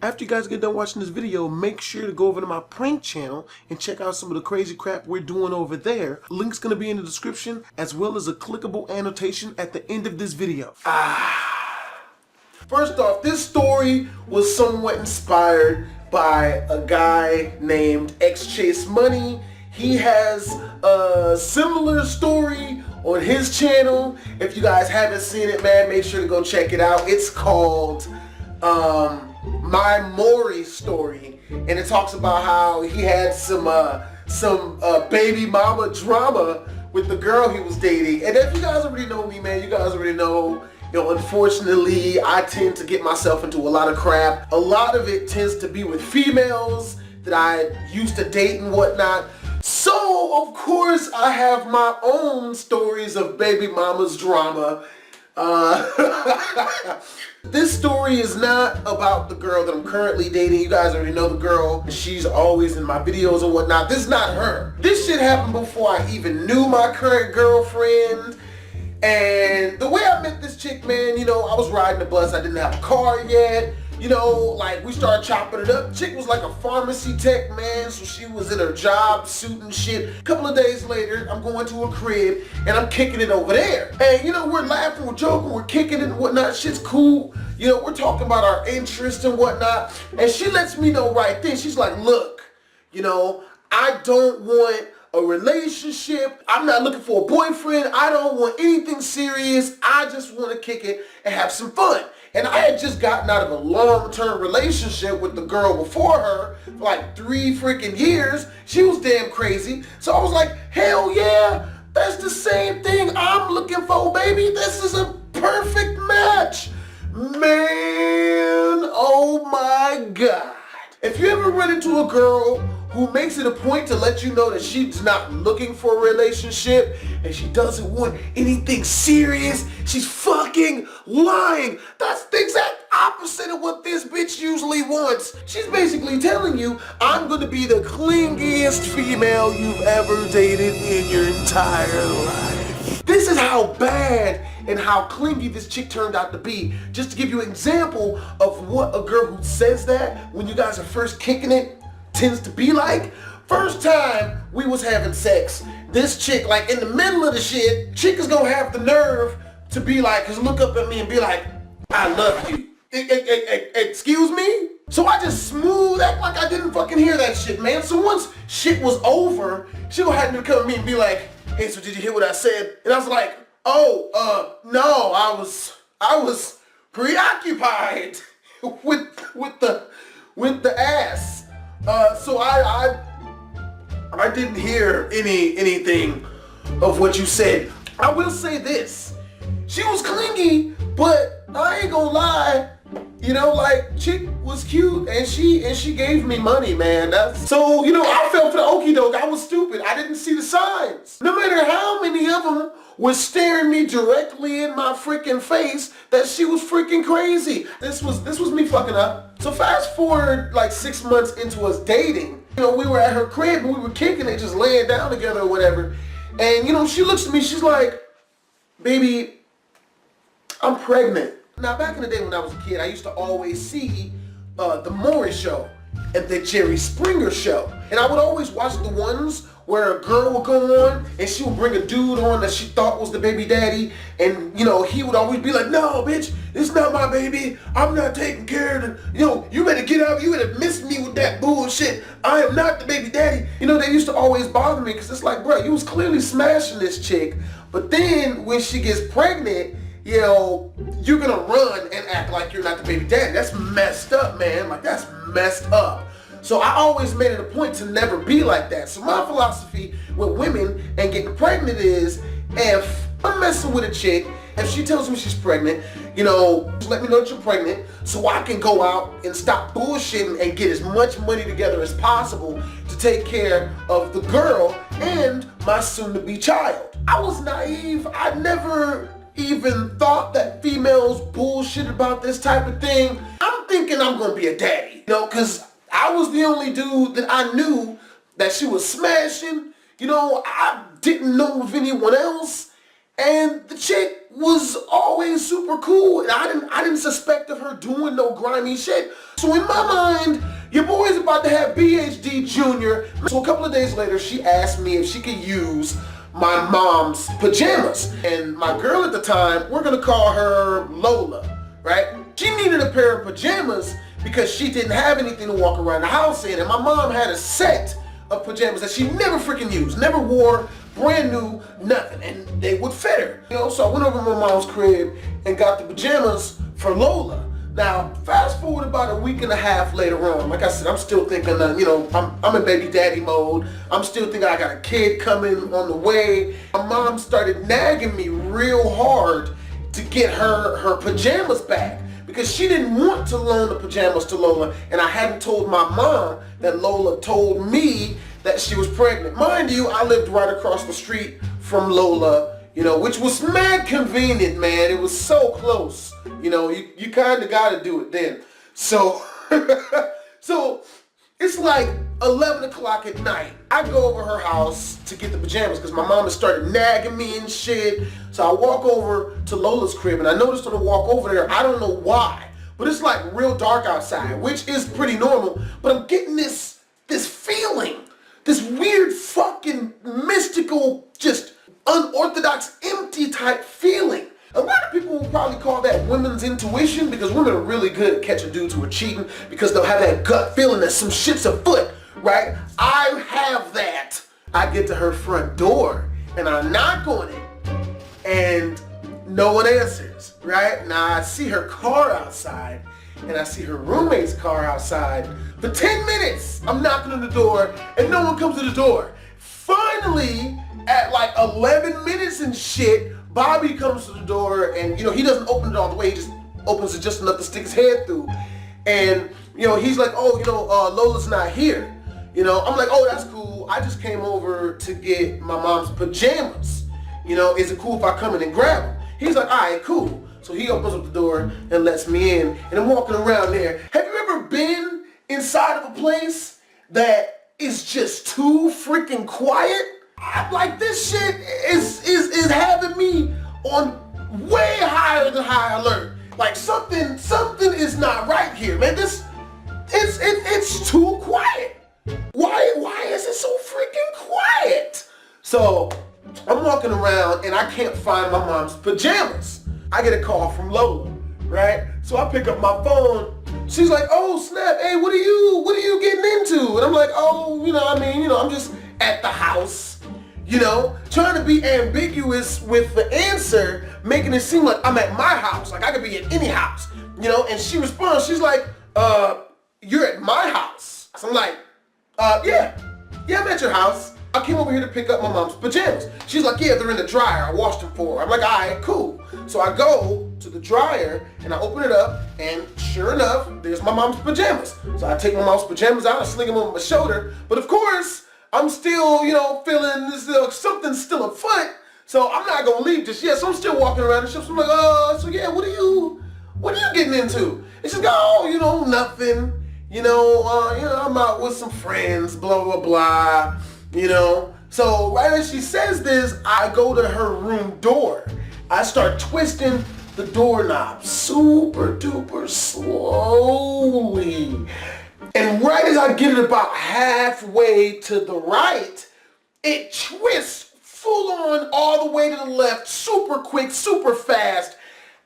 After you guys get done watching this video, make sure to go over to my prank channel and check out some of the crazy crap we're doing over there. Link's gonna be in the description, as well as a clickable annotation at the end of this video. First off, this story was somewhat inspired by a guy named X Chase Money. He has a similar story on his channel. If you guys haven't seen it, man, make sure to go check it out. It's called My Maury Story, and it talks about how he had some baby mama drama with the girl he was dating. And if you guys already know me, man, you guys already know, unfortunately, I tend to get myself into a lot of crap. A lot of it tends to be with females that I used to date and whatnot. So, of course, I have my own stories of baby mama's drama. This story is not about the girl that I'm currently dating. You guys already know the girl. She's always in my videos and whatnot. This is not her. This shit happened before I even knew my current girlfriend. And the way I met this chick, man, I was riding the bus. I didn't have a car yet. We started chopping it up. Chick was like a pharmacy tech, man, so she was in her job suit and shit. A couple of days later, I'm going to her crib, and I'm kicking it over there. And, we're laughing, we're joking, we're kicking it and whatnot. Shit's cool. We're talking about our interests and whatnot. And she lets me know right then. She's like, look, I don't want a relationship. I'm not looking for a boyfriend. I don't want anything serious. I just want to kick it and have some fun. And I had just gotten out of a long-term relationship with the girl before her for like 3 freaking years. She was damn crazy. So I was like, hell yeah, that's the same thing I'm looking for, baby. This is a perfect match. Man, oh my God. If you ever run into a girl who makes it a point to let you know that she's not looking for a relationship and she doesn't want anything serious, she's fucking lying. That's the exact opposite of what this bitch usually wants. She's basically telling you, I'm gonna be the clingiest female you've ever dated in your entire life. This is how bad and how clingy this chick turned out to be. Just to give you an example of what a girl who says that when you guys are first kicking it tends to be like. First time we was having sex, this chick, like in the middle of the shit, chick is gonna have the nerve to be like, cause look up at me and be like, I love you. Excuse me? So I just smooth act like I didn't fucking hear that shit, man. So once shit was over, she gonna have to come to me and be like, hey, so did you hear what I said? And I was like, oh, no, I was preoccupied with the ass. So I didn't hear anything of what you said. I will say this. She was clingy, but I ain't gonna lie. Chick was cute and she gave me money, man. I fell for the okie doke. I was stupid. I didn't see the signs. No matter how many of them was staring me directly in my freaking face, that she was freaking crazy. This was me fucking up. So fast forward like 6 months into us dating. We were at her crib and we were kicking it, just laying down together or whatever. And she looks at me, she's like, baby, I'm pregnant. Now back in the day when I was a kid, I used to always see the Maury Show and the Jerry Springer Show. And I would always watch the ones where a girl would go on and she would bring a dude on that she thought was the baby daddy. And, he would always be like, no, bitch, it's not my baby. I'm not taking care of it. You better get up. You better miss me with that bullshit. I am not the baby daddy. They used to always bother me because it's like, bro, you was clearly smashing this chick. But then when she gets pregnant, you're gonna run and act like you're not the baby daddy. That's messed up, man. Like, that's messed up. So I always made it a point to never be like that. So my philosophy with women and getting pregnant is, if I'm messing with a chick, if she tells me she's pregnant, just let me know that you're pregnant so I can go out and stop bullshitting and get as much money together as possible to take care of the girl and my soon-to-be child. I was naive. I never even thought that females bullshit about this type of thing. I'm thinking I'm gonna be a daddy, because I was the only dude that I knew that she was smashing. I didn't know of anyone else. And the chick was always super cool, and I didn't suspect of her doing no grimy shit. So in my mind, your boy's about to have BHD Jr. So a couple of days later, she asked me if she could use my mom's pajamas. And my girl at the time, we're gonna call her Lola, right? She needed a pair of pajamas because she didn't have anything to walk around the house in, and my mom had a set of pajamas that she never freaking used, never wore, brand new, nothing, and they would fit her. So I went over to my mom's crib and got the pajamas for Lola. Now, fast forward about a week and a half later on, like I said, I'm still thinking, I'm in baby daddy mode. I'm still thinking I got a kid coming on the way. My mom started nagging me real hard to get her pajamas back because she didn't want to loan the pajamas to Lola, and I hadn't told my mom that Lola told me that she was pregnant. Mind you, I lived right across the street from Lola, which was mad convenient, man. It was so close. You kind of got to do it then. So, so it's like 11 o'clock at night. I go over her house to get the pajamas because my mom has started nagging me and shit. So I walk over to Lola's crib, and I noticed on the walk over there, I don't know why, but it's like real dark outside, which is pretty normal. But I'm getting this feeling, this weird fucking mystical, just unorthodox, empty type feeling. A lot of people will probably call that women's intuition because women are really good at catching dudes who are cheating because they'll have that gut feeling that some shit's afoot, right? I have that. I get to her front door and I knock on it and no one answers, right? Now I see her car outside and I see her roommate's car outside. For 10 minutes, I'm knocking on the door and no one comes to the door. Finally, at like 11 minutes and shit, Bobby comes to the door and, he doesn't open it all the way. He just opens it just enough to stick his head through. And, he's like, Lola's not here. I'm like, oh, that's cool. I just came over to get my mom's pajamas. Is it cool if I come in and grab them? He's like, all right, cool. So he opens up the door and lets me in. And I'm walking around there. Have you ever been inside of a place that is just too freaking quiet? Like, this shit is having me on way higher than high alert. Like, something is not right here, man. It's too quiet. Why is it so freaking quiet? So I'm walking around and I can't find my mom's pajamas. I get a call from Lola, right? So I pick up my phone. She's like, oh snap, hey, what are you getting into? And I'm like, oh, I'm just at the house. Trying to be ambiguous with the answer, making it seem like I'm at my house, like I could be at any house, and she responds, she's like, you're at my house. So I'm like, yeah, I'm at your house. I came over here to pick up my mom's pajamas. She's like, yeah, they're in the dryer. I washed them for her. I'm like, all right, cool. So I go to the dryer and I open it up and sure enough, there's my mom's pajamas. So I take my mom's pajamas out, I sling them on my shoulder, but of course, I'm still, feeling something's still afoot, so I'm not gonna leave just yet. So I'm still walking around the shop. So I'm like, so yeah, what are you getting into? And she's like, oh, nothing. I'm out with some friends, blah blah blah. So right as she says this, I go to her room door. I start twisting the doorknob super duper slowly. And right as I get it about halfway to the right, it twists full on all the way to the left, super quick, super fast.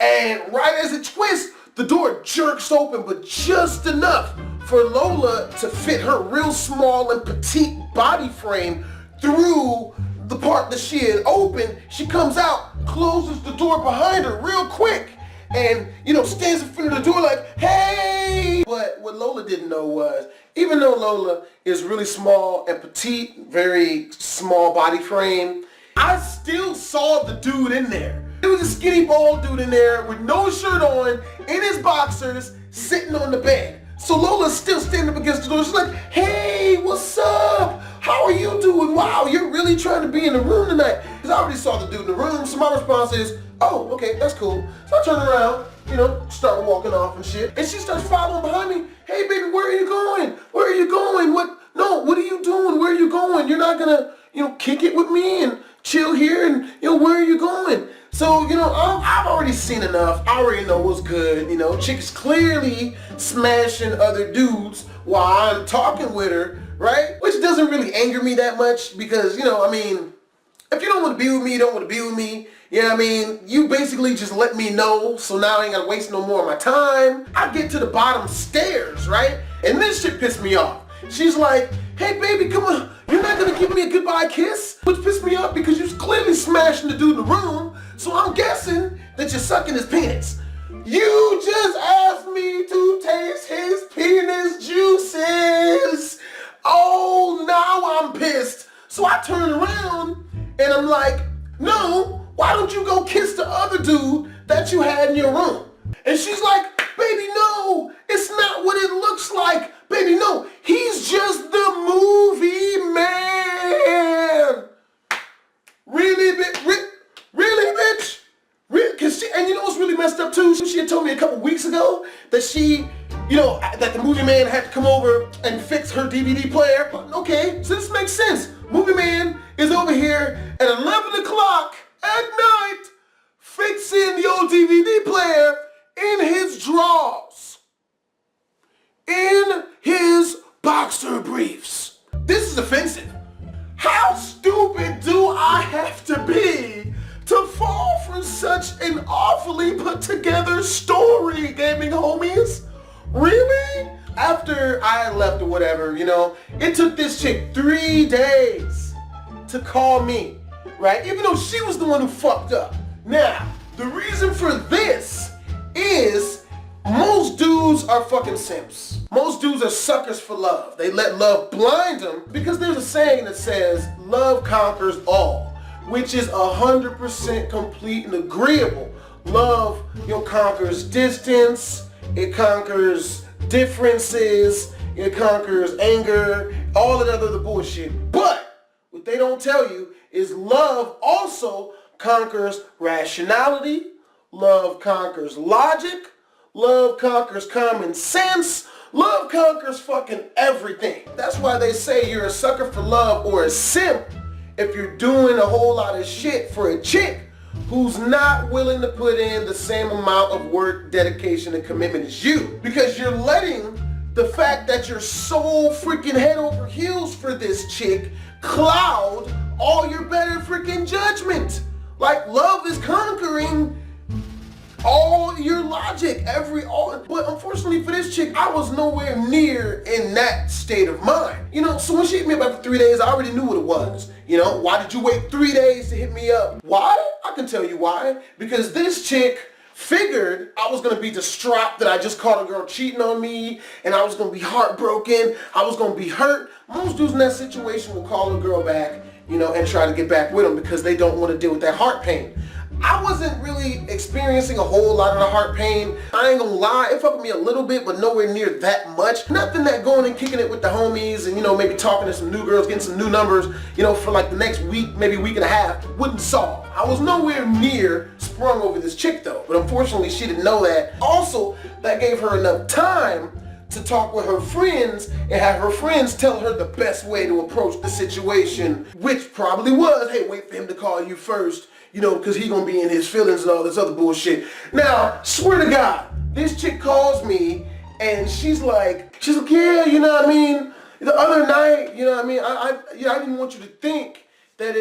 And right as it twists, the door jerks open, but just enough for Lola to fit her real small and petite body frame through the part that she had opened. She comes out, closes the door behind her real quick, and, stands in front of the door like, hey! But what Lola didn't know was, even though Lola is really small and petite, very small body frame, I still saw the dude in there. There was a skinny bald dude in there with no shirt on, in his boxers, sitting on the bed. So Lola's still standing up against the door. She's like, hey, what's up? How are you doing? Wow, you're really trying to be in the room tonight. Because I already saw the dude in the room, so my response is, oh, okay, that's cool. So I turn around, start walking off and shit. And she starts following behind me. Hey, baby, where are you going? Where are you going? What are you doing? Where are you going? You're not gonna, kick it with me and chill here and, where are you going? enough. I already know what's good. You know, chick is clearly smashing other dudes while I'm talking with her, right? Which doesn't really anger me that much because, you know, I mean, if you don't want to be with me, you don't want to be with me. You know what I mean? You basically just let me know, so now I ain't gotta waste no more of my time. I get to the bottom stairs, right? And this shit pissed me off. She's like, hey baby, come on, you're not gonna give me a goodbye kiss? Which pissed me off because you clearly smashing the dude in the room, so I'm guessing that you're sucking his penis. You just asked me to taste his penis juices. Oh, now I'm pissed. So I turn around and I'm like, no, why don't you go kiss the other dude that you had in your room? And she's like, baby, no, it's not what it looks like. Baby, no, he's just the movie man. Really, bitch? Really? Cause she, and you know what's really messed up too? She had told me a couple weeks ago that she, you know, that the movie man had to come over and fix her DVD player. Okay, so this makes sense. Movie man is over here at 11 o'clock at night fixing the old DVD player in his drawers, in his boxer briefs. This is offensive. How stupid do I have to be to fall for such an awfully put together story, gaming homies? Really? After I left or whatever, you know, it took this chick 3 days to call me, right? Even though she was the one who fucked up. Now, the reason for this is most dudes are fucking simps. Most dudes are suckers for love. They let love blind them because there's a saying that says love conquers all, which is 100% complete and agreeable. Love, you know, conquers distance, it conquers differences, it conquers anger, all that other bullshit. But what they don't tell you is love also conquers rationality, love conquers logic, love conquers common sense, love conquers fucking everything. That's why they say you're a sucker for love or a simp if you're doing a whole lot of shit for a chick who's not willing to put in the same amount of work, dedication, and commitment as you. Because you're letting the fact that you're so freaking head over heels for this chick cloud all your better freaking judgment. Like, love is conquering all your logic, but unfortunately for this chick, I was nowhere near in that state of mind. You know, so when she hit me up after 3 days, I already knew what it was. You know, why did you wait 3 days to hit me up? Why? I can tell you why. Because this chick figured I was gonna be distraught that I just caught a girl cheating on me, and I was gonna be heartbroken, I was gonna be hurt. Most dudes in that situation will call a girl back, you know, and try to get back with them because they don't want to deal with that heart pain. I wasn't really experiencing a whole lot of the heart pain. I ain't gonna lie, it fucked with me a little bit, but nowhere near that much. Nothing that going and kicking it with the homies and, you know, maybe talking to some new girls, getting some new numbers, you know, for like the next week, maybe week and a half, wouldn't solve. I was nowhere near sprung over this chick though, but unfortunately she didn't know that. Also, that gave her enough time to talk with her friends and have her friends tell her the best way to approach the situation, which probably was, hey, wait for him to call you first, you know, because he gonna be in his feelings and all this other bullshit. Now, swear to God, this chick calls me and she's like, yeah, you know what I mean? The other night, you know what I mean? I didn't want you to think that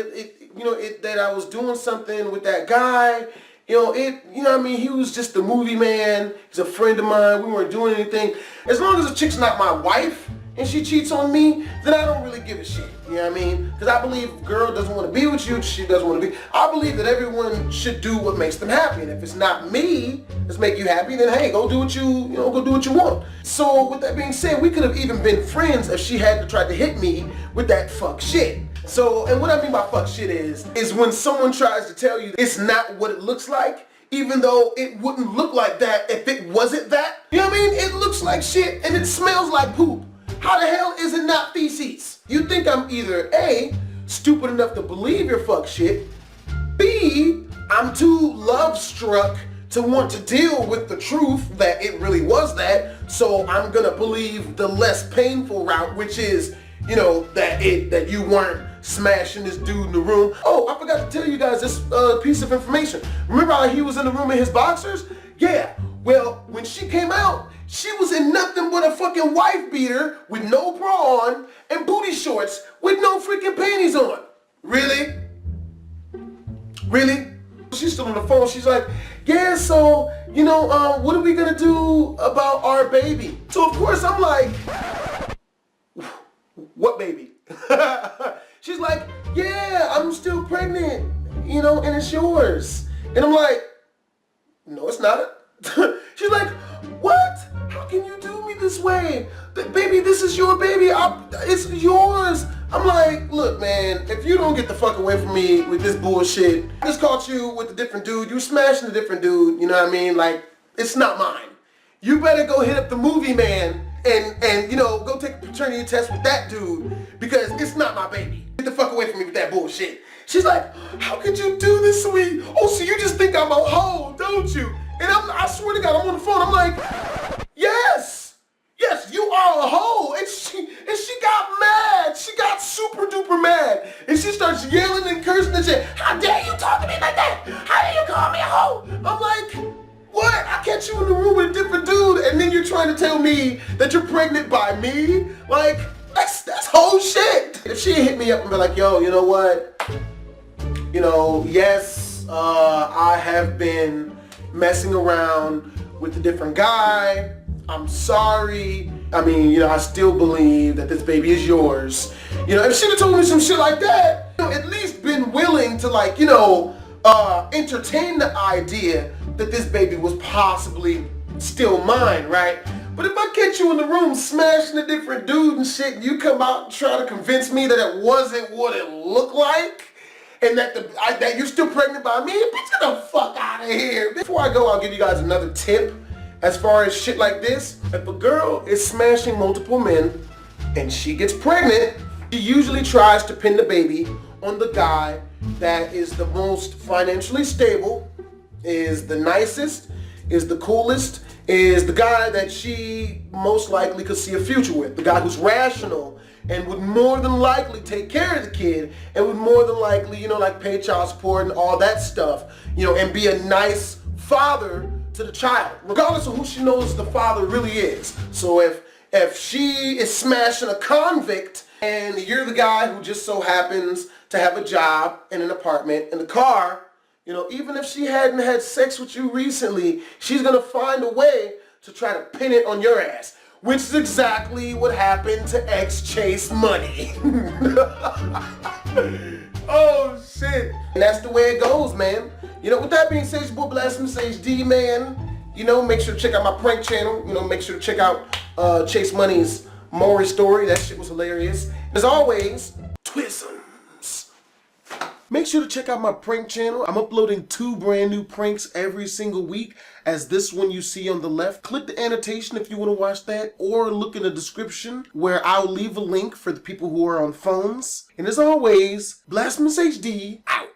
that I was doing something with that guy. You know what I mean? He was just the movie man. He's a friend of mine. We weren't doing anything. As long as the chick's not my wife and she cheats on me, then I don't really give a shit. You know what I mean? Because I believe if a girl doesn't want to be with you, she doesn't want to be. I believe that everyone should do what makes them happy. And if it's not me that's make you happy, then hey, go do what you want. So with that being said, we could have even been friends if she hadn't tried to hit me with that fuck shit. So, and what I mean by fuck shit is when someone tries to tell you it's not what it looks like, even though it wouldn't look like that if it wasn't that. You know what I mean? It looks like shit and it smells like poop. How the hell is it not feces? You think I'm either A, stupid enough to believe your fuck shit, B, I'm too love struck to want to deal with the truth that it really was that, so I'm gonna believe the less painful route, which is, you know, that you weren't smashing this dude in the room. Oh, I forgot to tell you guys this piece of information. Remember how he was in the room in his boxers? Yeah, well, when she came out, she was in nothing but a fucking wife beater with no bra on and booty shorts with no freaking panties on. Really? Really? She's still on the phone. She's like, yeah, so, you know, what are we gonna do about our baby? So of course I'm like, what baby? She's like, yeah, I'm still pregnant, you know, and it's yours. And I'm like, no, it's not. She's like, what? How can you do me this way? Baby, this is your baby. It's yours. I'm like, look, man, if you don't get the fuck away from me with this bullshit, I just caught you with a different dude. You smashing a different dude. You know what I mean? Like, it's not mine. You better go hit up the movie man and you know, go take a paternity test with that dude because it's not my baby. Get the fuck away from me with that bullshit. She's like, how could you do this to me? Oh, so you just think I'm a hoe, don't you? And I swear to God, I'm on the phone. I'm like, yes, you are a hoe. And she got mad. She got super duper mad. And she starts yelling and cursing and saying, how dare you talk to me like that? How dare you call me a hoe? I'm like, what? I catch you in the room with a different dude and then you're trying to tell me that you're pregnant by me? Like, that's whole shit. If she hit me up and be like, yo, you know what? You know, yes, I have been messing around with a different guy. I'm sorry. I mean, you know, I still believe that this baby is yours. You know, if she'd have told me some shit like that, you know, at least been willing to, like, you know, entertain the idea that this baby was possibly still mine, right? But if I catch you in the room smashing a different dude and shit, and you come out and try to convince me that it wasn't what it looked like, and that you're still pregnant by me, bitch, get the fuck out of here. Before I go, I'll give you guys another tip as far as shit like this. If a girl is smashing multiple men and she gets pregnant, she usually tries to pin the baby on the guy that is the most financially stable, is the nicest, is the coolest, is the guy that she most likely could see a future with, the guy who's rational and would more than likely take care of the kid and would more than likely, you know, like pay child support and all that stuff, you know, and be a nice father to the child, regardless of who she knows the father really is. So if she is smashing a convict and you're the guy who just so happens to have a job and an apartment and a car, you know, even if she hadn't had sex with you recently, she's gonna find a way to try to pin it on your ass. Which is exactly what happened to ex-Chase Money. Oh shit. And that's the way it goes, man. You know, with that being said, it's your boy Blasphemous HD, man. You know, make sure to check out my prank channel. You know, make sure to check out Chase Money's Maury story. That shit was hilarious. As always, Twisms. Make sure to check out my prank channel. I'm uploading 2 brand new pranks every single week, as this one you see on the left. Click the annotation if you want to watch that, or look in the description where I'll leave a link for the people who are on phones. And as always, Blasphemous HD out.